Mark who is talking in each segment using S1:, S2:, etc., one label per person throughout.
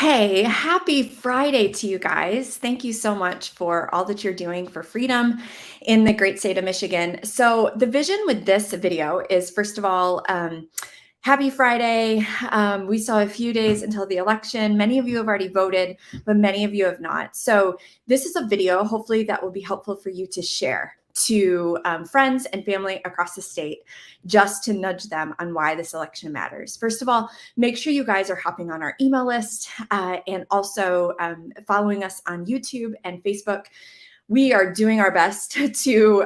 S1: Hey, happy Friday to you guys. Thank you so much for all that you're doing for freedom in the great state of Michigan. So, the vision with this video is first of all, happy Friday. We still have a few days until the election. Many of you have already voted, but many of you have not. So, this is a video, hopefully, that will be helpful for you to share to friends and family across the state, just to nudge them on why this election matters. First of all, make sure you guys are hopping on our email list and also following us on YouTube and Facebook. We are doing our best to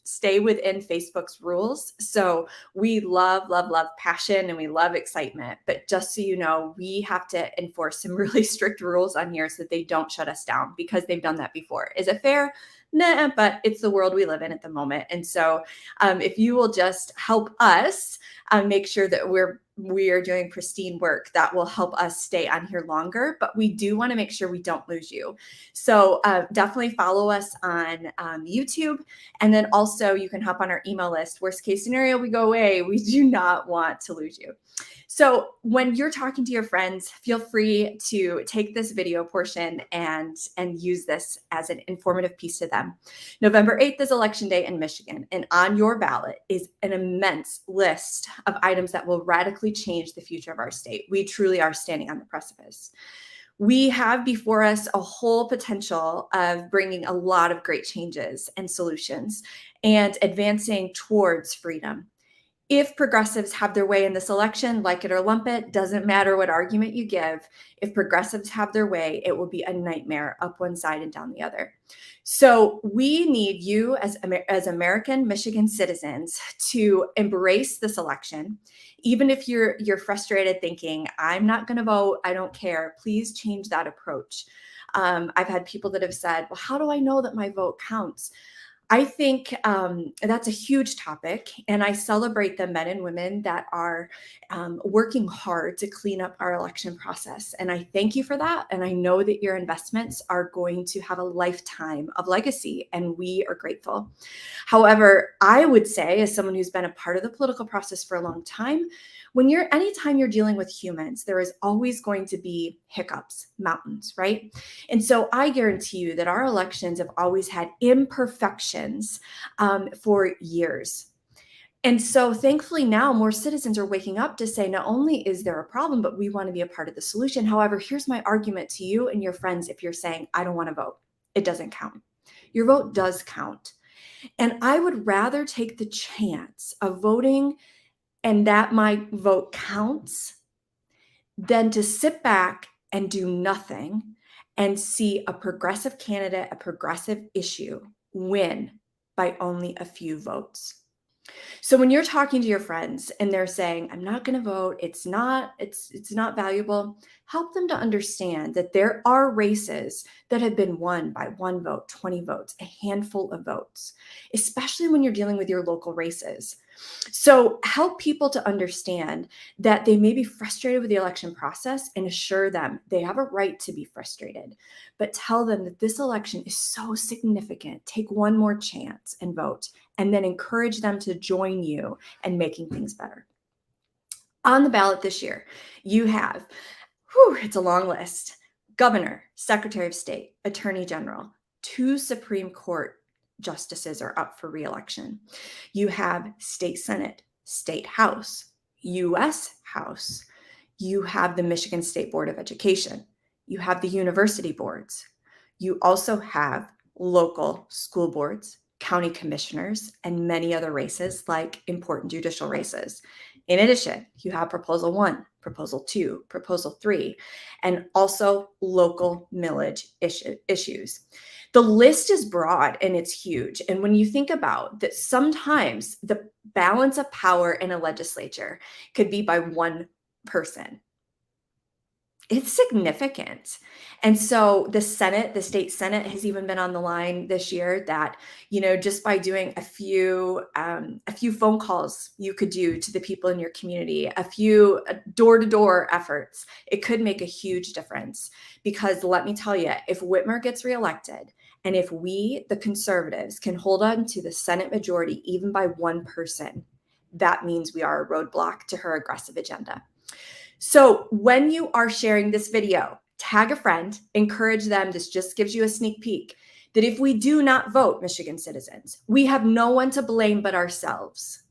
S1: stay within Facebook's rules. So we love passion and we love excitement. But just so you know, we have to enforce some really strict rules on here so that they don't shut us down because they've done that before. Is it fair? Nah, but it's the world we live in at the moment. And so if you will just help us make sure that we are doing pristine work, that will help us stay on here longer. But we do want to make sure we don't lose you. So definitely follow us on YouTube. And then also you can hop on our email list. Worst case scenario, we go away. We do not want to lose you. So when you're talking to your friends, feel free to take this video portion and use this as an informative piece to them. November 8th is Election Day in Michigan, and on your ballot is an immense list of items that will radically change the future of our state. We truly are standing on the precipice. We have before us a whole potential of bringing a lot of great changes and solutions and advancing towards freedom. If progressives have their way in this election, like it or lump it, doesn't matter what argument you give. If progressives have their way, it will be a nightmare up one side and down the other. So we need you as American Michigan citizens to embrace this election. Even if you're frustrated thinking, I'm not going to vote, I don't care, please change that approach. I've had people that have said, well, how do I know that my vote counts? I think that's a huge topic, and I celebrate the men and women that are working hard to clean up our election process. And I thank you for that. And I know that your investments are going to have a lifetime of legacy, and we are grateful. However, I would say, as someone who's been a part of the political process for a long time, anytime you're dealing with humans, there is always going to be hiccups, mountains, right? And so I guarantee you that our elections have always had imperfections for years. And so thankfully now more citizens are waking up to say, not only is there a problem, but we want to be a part of the solution. However, here's my argument to you and your friends if you're saying, I don't want to vote. It doesn't count. Your vote does count. And I would rather take the chance of voting and that my vote counts than to sit back and do nothing and see a progressive candidate, a progressive issue win by only a few votes. So when you're talking to your friends and they're saying, I'm not going to vote, it's not valuable, help them to understand that there are races that have been won by 1 vote, 20 votes, a handful of votes, especially when you're dealing with your local races. So help people to understand that they may be frustrated with the election process and assure them they have a right to be frustrated, but tell them that this election is so significant. Take one more chance and vote, and then encourage them to join you in making things better. On the ballot this year, you have, it's a long list, governor, secretary of state, attorney general, 2 Supreme Court justices are up for re-election. You have state Senate, state House, U.S. House. You have the Michigan State Board of Education. You have the university boards. You also have local school boards, county commissioners, and many other races like important judicial races. In addition, you have Proposal 1, Proposal 2, Proposal 3, and also local millage issues. The list is broad and it's huge. And when you think about that, sometimes the balance of power in a legislature could be by one person. It's significant. And so the Senate, the state Senate has even been on the line this year that, just by doing a few phone calls you could do to the people in your community, a few door-to-door efforts, it could make a huge difference. Because let me tell you, if Whitmer gets reelected, and if we, the conservatives, can hold on to the Senate majority even by one person, that means we are a roadblock to her aggressive agenda. So when you are sharing this video, tag a friend, encourage them. This just gives you a sneak peek that if we do not vote Michigan citizens, we have no one to blame but ourselves.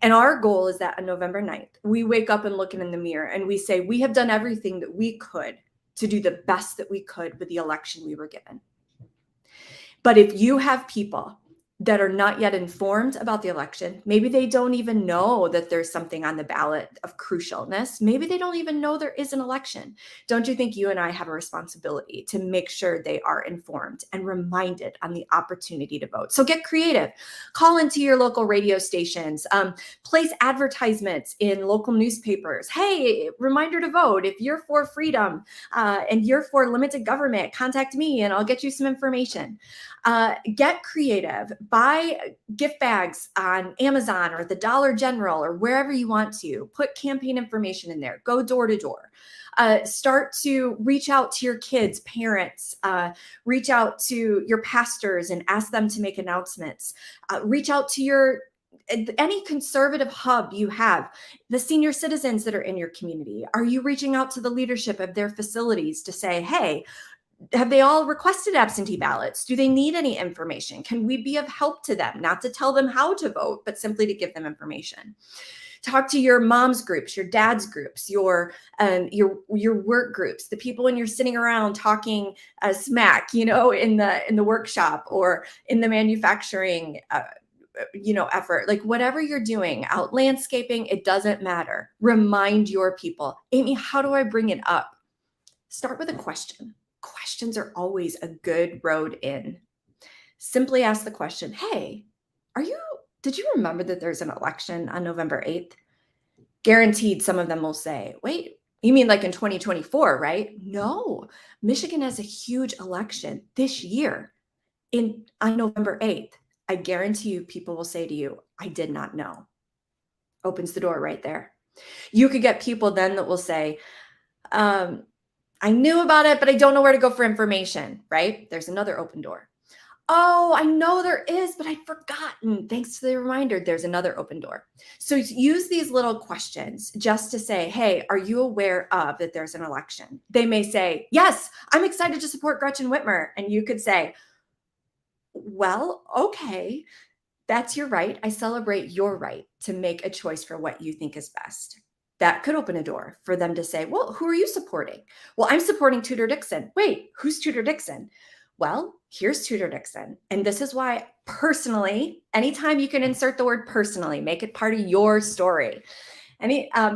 S1: And our goal is that on November 9th, we wake up and look in the mirror and we say, we have done everything that we could to do the best that we could with the election we were given. But if you have people that are not yet informed about the election, maybe they don't even know that there's something on the ballot of crucialness. Maybe they don't even know there is an election. Don't you think you and I have a responsibility to make sure they are informed and reminded on the opportunity to vote? So get creative. Call into your local radio stations. Place advertisements in local newspapers. Hey, reminder to vote. If you're for freedom and you're for limited government, contact me and I'll get you some information. Get creative. Buy gift bags on Amazon or the Dollar General or wherever you want to. Put campaign information in there. Go door to door. Start to reach out to your kids, parents, reach out to your pastors and ask them to make announcements. Reach out to any conservative hub you have, the senior citizens that are in your community. Are you reaching out to the leadership of their facilities to say, hey, have they all requested absentee ballots? Do they need any information? Can we be of help to them? Not to tell them how to vote, but simply to give them information. Talk to your mom's groups, your dad's groups, your work groups, the people when you're sitting around talking smack, in the workshop or in the manufacturing effort, like whatever you're doing, out landscaping, it doesn't matter. Remind your people, Amy, how do I bring it up? Start with a question. Questions are always a good road in. Simply ask the question, hey, did you remember that there's an election on November 8th? Guaranteed some of them will say, wait, you mean like in 2024, right? No, Michigan has a huge election this year on November 8th. I guarantee you people will say to you, I did not know. Opens the door right there. You could get people then that will say, I knew about it, but I don't know where to go for information, right? There's another open door. Oh, I know there is, but I'd forgotten. Thanks to the reminder, there's another open door. So use these little questions just to say, hey, are you aware of that there's an election? They may say, yes, I'm excited to support Gretchen Whitmer. And you could say, well, okay, that's your right. I celebrate your right to make a choice for what you think is best. That could open a door for them to say, well, who are you supporting? Well, I'm supporting Tudor Dixon. Wait, who's Tudor Dixon? Well, here's Tudor Dixon. And this is why personally, anytime you can insert the word personally, make it part of your story.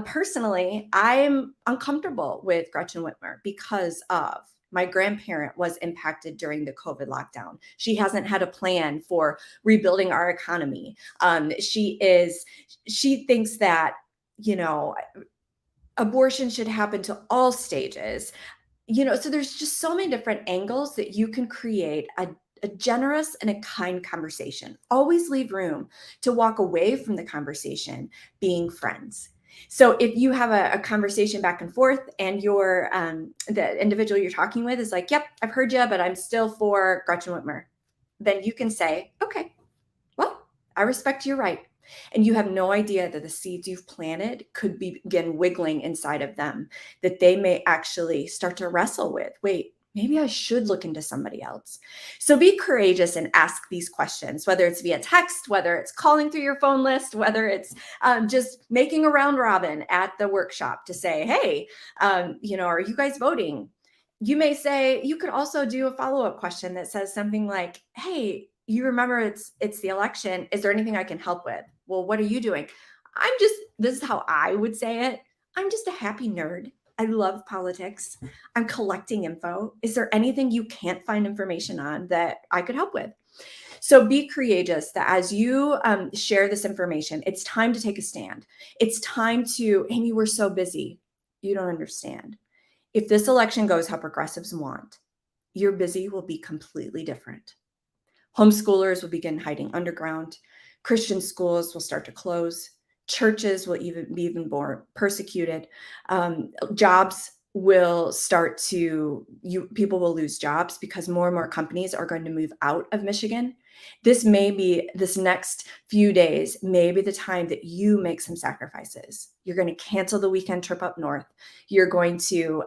S1: Personally, I'm uncomfortable with Gretchen Whitmer because of my grandparent was impacted during the COVID lockdown. She hasn't had a plan for rebuilding our economy. She thinks that, abortion should happen to all stages. So there's just so many different angles that you can create a generous and a kind conversation. Always leave room to walk away from the conversation being friends. So if you have a conversation back and forth and the individual you're talking with is like, yep, I've heard you, but I'm still for Gretchen Whitmer, then you can say, okay, well, I respect your right. And you have no idea that the seeds you've planted could begin wiggling inside of them, that they may actually start to wrestle with, wait, maybe I should look into somebody else. So be courageous and ask these questions, whether it's via text, whether it's calling through your phone list, whether it's just making a round robin at the workshop to say, hey, are you guys voting? You may say, you could also do a follow-up question that says something like, hey, you remember it's the election. Is there anything I can help with? Well, what are you doing? This is how I would say it. I'm just a happy nerd. I love politics. I'm collecting info. Is there anything you can't find information on that I could help with? So be courageous that as you share this information, it's time to take a stand. It's time Amy, we're so busy. You don't understand. If this election goes how progressives want, your busy will be completely different. Homeschoolers will begin hiding underground. Christian schools will start to close. Churches will be even more persecuted. Jobs will people will lose jobs because more and more companies are going to move out of Michigan. This may be this next few days, maybe the time that you make some sacrifices. You're going to cancel the weekend trip up north. You're going to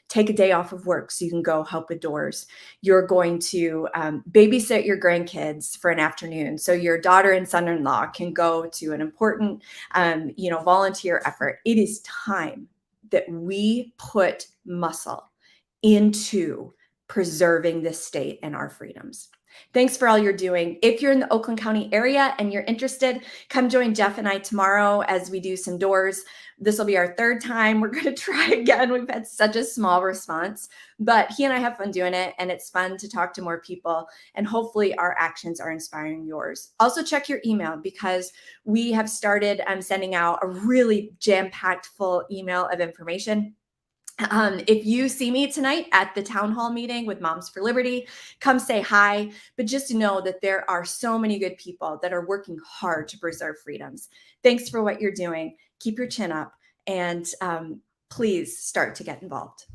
S1: take a day off of work so you can go help with doors. You're going to babysit your grandkids for an afternoon so your daughter and son-in-law can go to an important, volunteer effort. It is time that we put muscle into preserving this state and our freedoms. Thanks for all you're doing. If you're in the Oakland County area and you're interested, come join Jeff and I tomorrow as we do some doors. This will be our third time. We're going to try again. We've had such a small response, but he and I have fun doing it, and it's fun to talk to more people, and hopefully our actions are inspiring yours. Also check your email, because we have started sending out a really jam-packed full email of information. If you see me tonight at the town hall meeting with Moms for Liberty, come say hi. But just know that there are so many good people that are working hard to preserve freedoms. Thanks for what you're doing. Keep your chin up, and please start to get involved.